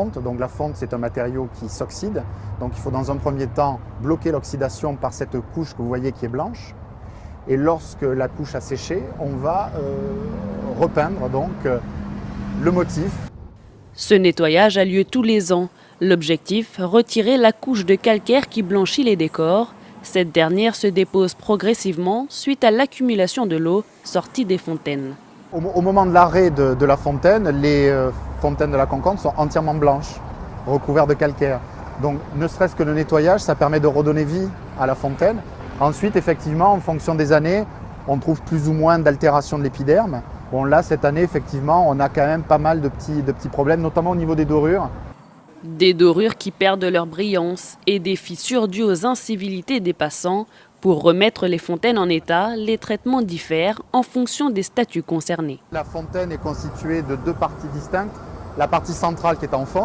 Donc la fonte, c'est un matériau qui s'oxyde. Donc il faut dans un premier temps bloquer l'oxydation par cette couche que vous voyez qui est blanche. Et lorsque la couche a séché, on va repeindre le motif. Ce nettoyage a lieu tous les ans. L'objectif, retirer la couche de calcaire qui blanchit les décors. Cette dernière se dépose progressivement suite à l'accumulation de l'eau sortie des fontaines. Au moment de l'arrêt de la fontaine, les fontaines de la Concorde sont entièrement blanches, recouvertes de calcaire. Donc ne serait-ce que le nettoyage, ça permet de redonner vie à la fontaine. Ensuite, effectivement, en fonction des années, on trouve plus ou moins d'altération de l'épiderme. Bon, là, cette année, effectivement, on a quand même pas mal de petits problèmes, notamment au niveau des dorures. Des dorures qui perdent leur brillance et des fissures dues aux incivilités des passants. Pour remettre les fontaines en état, les traitements diffèrent en fonction des statuts concernés. La fontaine est constituée de deux parties distinctes. La partie centrale qui est en fonte